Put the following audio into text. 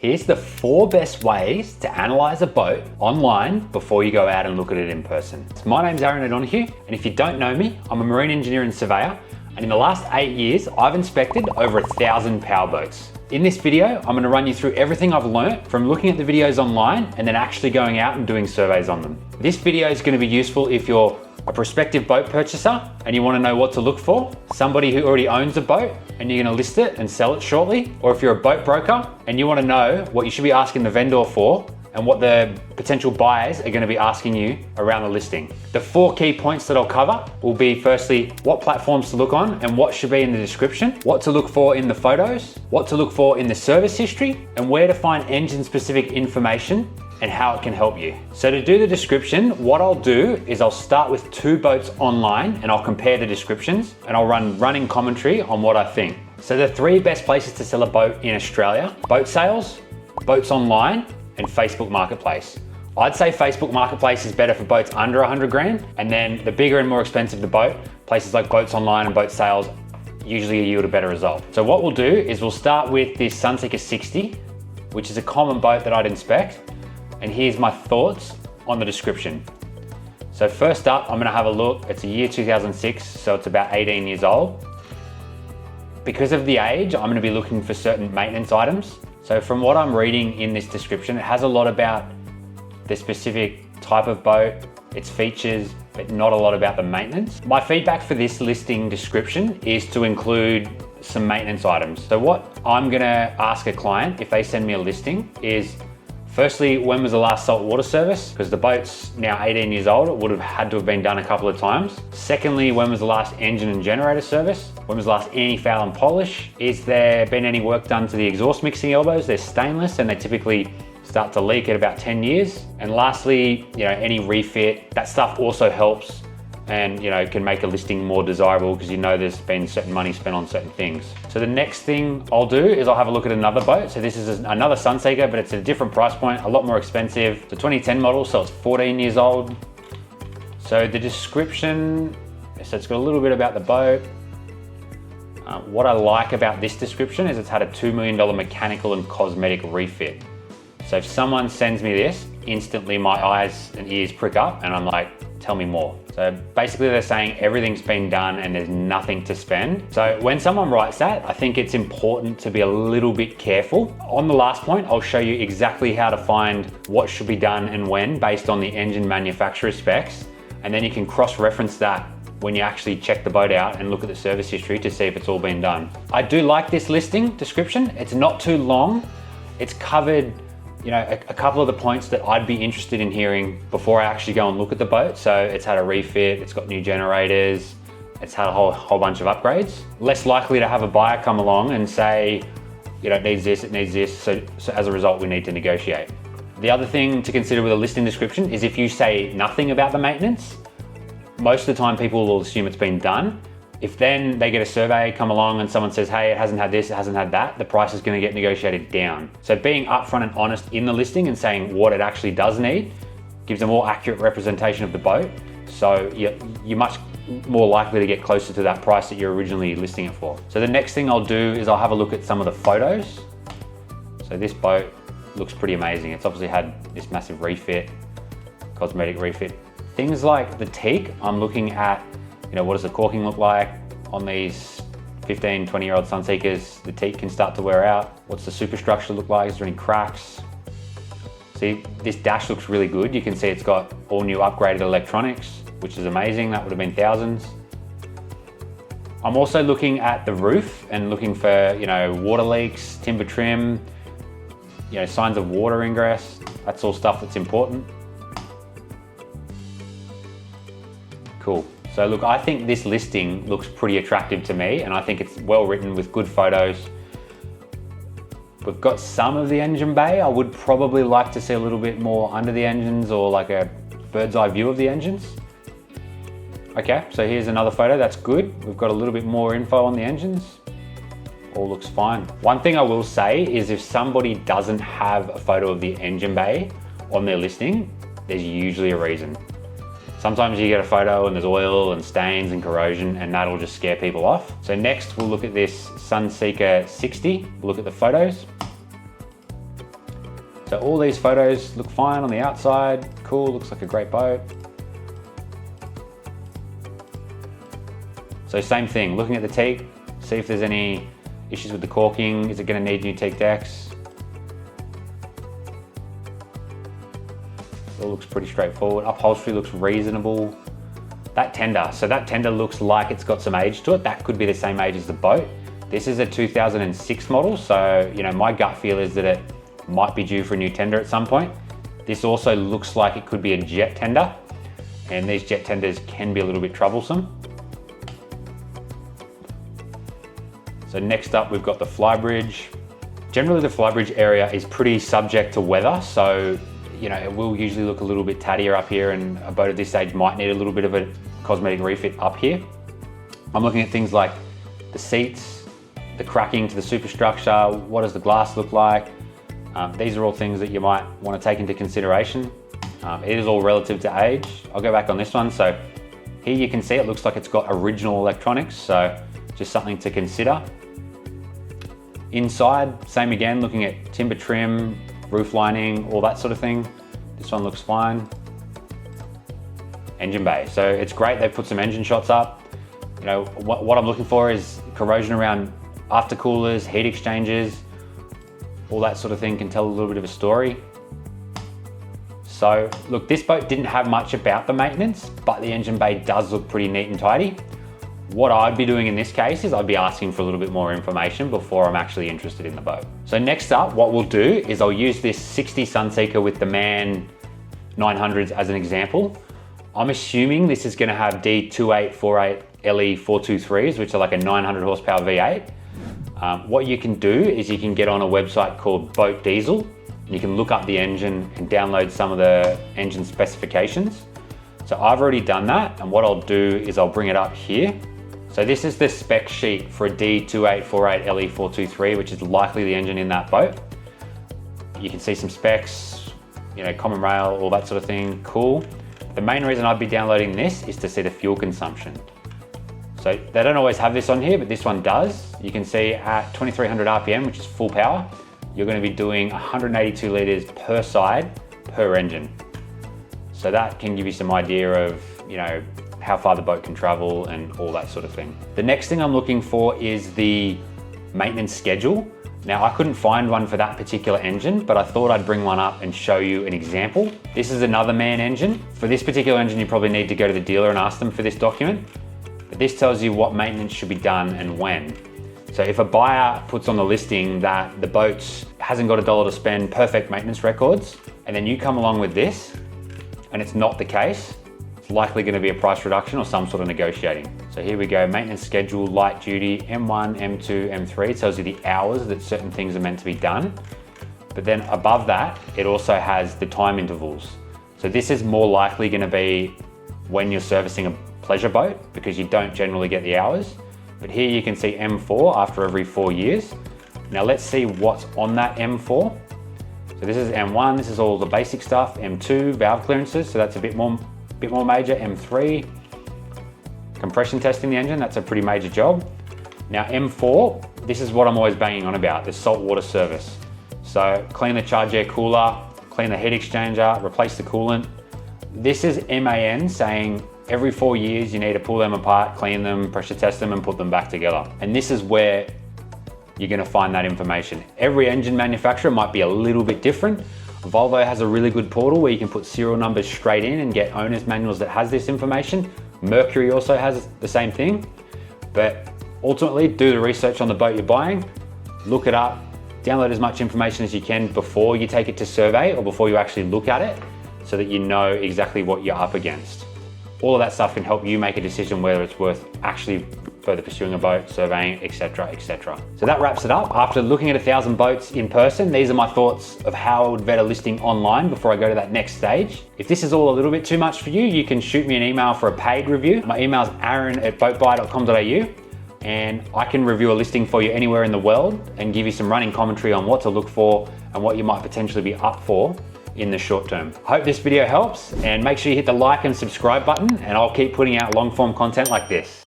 Here's the 4 best ways to analyze a boat online before you go out and look at it in person. So my name's Aaron O'Donoghue, and if you don't know me, I'm a marine engineer and surveyor, and in the last 8 years, I've inspected over 1,000 powerboats. In this video, I'm going to run you through everything I've learnt from looking at the videos online and then actually going out and doing surveys on them. This video is going to be useful if you're a prospective boat purchaser and you want to know what to look for, somebody who already owns a boat and you're going to list it and sell it shortly, or if you're a boat broker and you want to know what you should be asking the vendor for and what the potential buyers are going to be asking you around the listing. The 4 key points that I'll cover will be, firstly, what platforms to look on and what should be in the description, what to look for in the photos, what to look for in the service history, and where to find engine specific information and how it can help you. So to do the description, what I'll do is I'll start with 2 boats online and I'll compare the descriptions and I'll run running commentary on what I think. So the 3 best places to sell a boat in Australia: boat sales, boats online, and Facebook Marketplace. I'd say Facebook Marketplace is better for boats under 100 grand, and then the bigger and more expensive the boat, places like boats online and boat sales usually yield a better result. So what we'll do is we'll start with this Sunseeker 60, which is a common boat that I'd inspect. And here's my thoughts on the description. So first up, I'm gonna have a look. It's a year 2006, so it's about 18 years old. Because of the age, I'm gonna be looking for certain maintenance items. So from what I'm reading in this description, it has a lot about the specific type of boat, its features, but not a lot about the maintenance. My feedback for this listing description is to include some maintenance items. So what I'm gonna ask a client if they send me a listing is, firstly, when was the last salt water service? Because the boat's now 18 years old, it would have had to have been done a couple of times. Secondly, when was the last engine and generator service? When was the last anti-foul and polish? Is there been any work done to the exhaust mixing elbows? They're stainless and they typically start to leak at about 10 years. And lastly, any refit. That stuff also helps and can make a listing more desirable because there's been certain money spent on certain things. So the next thing I'll do is I'll have a look at another boat. So this is another Sunseeker, but it's a different price point, a lot more expensive. It's a 2010 model, so it's 14 years old. So the description, so it's got a little bit about the boat. What I like about this description is it's had a $2 million mechanical and cosmetic refit. So if someone sends me this, instantly my eyes and ears prick up and I'm like, tell me more. So basically they're saying everything's been done and there's nothing to spend. So when someone writes that, I think it's important to be a little bit careful. On the last point, I'll show you exactly how to find what should be done and when based on the engine manufacturer specs. And then you can cross-reference that when you actually check the boat out and look at the service history to see if it's all been done. I do like this listing description. It's not too long. It's covered a couple of the points that I'd be interested in hearing before I actually go and look at the boat. So it's had a refit, it's got new generators, it's had a whole bunch of upgrades. Less likely to have a buyer come along and say, it needs this, it needs this. So as a result, we need to negotiate. The other thing to consider with a listing description is if you say nothing about the maintenance, most of the time people will assume it's been done. If then they get a survey come along and someone says, hey, it hasn't had this, it hasn't had that, the price is going to get negotiated down. So being upfront and honest in the listing and saying what it actually does need gives a more accurate representation of the boat. So you're much more likely to get closer to that price that you're originally listing it for. So the next thing I'll do is I'll have a look at some of the photos. So this boat looks pretty amazing. It's obviously had this massive refit, cosmetic refit. Things like the teak, I'm looking at what does the corking look like on these 15, 20-year-old Sunseekers? The teak can start to wear out. What's the superstructure look like? Is there any cracks? See, this dash looks really good. You can see it's got all new upgraded electronics, which is amazing. That would have been thousands. I'm also looking at the roof and looking for, water leaks, timber trim, signs of water ingress. That's all stuff that's important. Cool. So look, I think this listing looks pretty attractive to me and I think it's well written with good photos. We've got some of the engine bay. I would probably like to see a little bit more under the engines or like a bird's eye view of the engines. Okay, so here's another photo, that's good. We've got a little bit more info on the engines. All looks fine. One thing I will say is if somebody doesn't have a photo of the engine bay on their listing, there's usually a reason. Sometimes you get a photo and there's oil and stains and corrosion and that'll just scare people off. So next we'll look at this Sunseeker 60. We'll look at the photos. So all these photos look fine on the outside. Cool, looks like a great boat. So same thing, looking at the teak, see if there's any issues with the caulking. Is it gonna need new teak decks? All looks pretty straightforward. Upholstery looks reasonable. That tender looks like it's got some age to it. That could be the same age as the boat. This is a 2006 model, so my gut feel is that it might be due for a new tender at some point. This also looks like it could be a jet tender, and these jet tenders can be a little bit troublesome. So next up, we've got the flybridge. Generally, the flybridge area is pretty subject to weather, so it will usually look a little bit tattier up here, and a boat at this stage might need a little bit of a cosmetic refit up here. I'm looking at things like the seats, the cracking to the superstructure, what does the glass look like? These are all things that you might want to take into consideration. It is all relative to age. I'll go back on this one. So here you can see it looks like it's got original electronics, so just something to consider. Inside, same again, looking at timber trim, roof lining, all that sort of thing. This one looks fine. Engine bay, so it's great they've put some engine shots up. What I'm looking for is corrosion around aftercoolers, heat exchangers, all that sort of thing can tell a little bit of a story. So look, this boat didn't have much about the maintenance, but the engine bay does look pretty neat and tidy. What I'd be doing in this case is I'd be asking for a little bit more information before I'm actually interested in the boat. So next up, what we'll do is I'll use this 60 Sunseeker with the MAN 900s as an example. I'm assuming this is gonna have D2848 LE 423s, which are like a 900 horsepower V8. What you can do is you can get on a website called Boat Diesel, and you can look up the engine and download some of the engine specifications. So I've already done that, and what I'll do is I'll bring it up here. So this is the spec sheet for a D2848 LE 423, which is likely the engine in that boat. You can see some specs, common rail, all that sort of thing, cool. The main reason I'd be downloading this is to see the fuel consumption. So they don't always have this on here, but this one does. You can see at 2300 RPM, which is full power, you're gonna be doing 182 liters per side per engine. So that can give you some idea of, how far the boat can travel and all that sort of thing. The next thing I'm looking for is the maintenance schedule. Now, I couldn't find one for that particular engine, but I thought I'd bring one up and show you an example. This is another MAN engine. For this particular engine, you probably need to go to the dealer and ask them for this document. But this tells you what maintenance should be done and when. So if a buyer puts on the listing that the boat hasn't got $1 to spend, perfect maintenance records, and then you come along with this, and it's not the case, it's likely going to be a price reduction or some sort of negotiating. So here we go, maintenance schedule, light duty, M1, M2, M3, it tells you the hours that certain things are meant to be done. But then above that, it also has the time intervals. So this is more likely going to be when you're servicing a pleasure boat, because you don't generally get the hours. But here you can see M4 after every 4 years. Now let's see what's on that M4. So this is M1, this is all the basic stuff. M2, valve clearances, so that's a bit more major. M3, compression testing the engine, that's a pretty major job. Now M4, this is what I'm always banging on about, the saltwater service. So clean the charge air cooler, clean the heat exchanger, replace the coolant. This is MAN saying every 4 years you need to pull them apart, clean them, pressure test them, and put them back together. And this is where you're gonna find that information. Every engine manufacturer might be a little bit different. Volvo has a really good portal where you can put serial numbers straight in and get owner's manuals that has this information. Mercury also has the same thing. But ultimately, do the research on the boat you're buying, look it up, download as much information as you can before you take it to survey or before you actually look at it, so that you know exactly what you're up against. All of that stuff can help you make a decision whether it's worth actually further pursuing a boat, surveying, etc., etc. So that wraps it up. After looking at 1,000 boats in person, these are my thoughts of how I would vet a listing online before I go to that next stage. If this is all a little bit too much for you, you can shoot me an email for a paid review. My email is aaron@boatbuy.com.au, and I can review a listing for you anywhere in the world and give you some running commentary on what to look for and what you might potentially be up for in the short term. I hope this video helps, and make sure you hit the like and subscribe button, and I'll keep putting out long form content like this.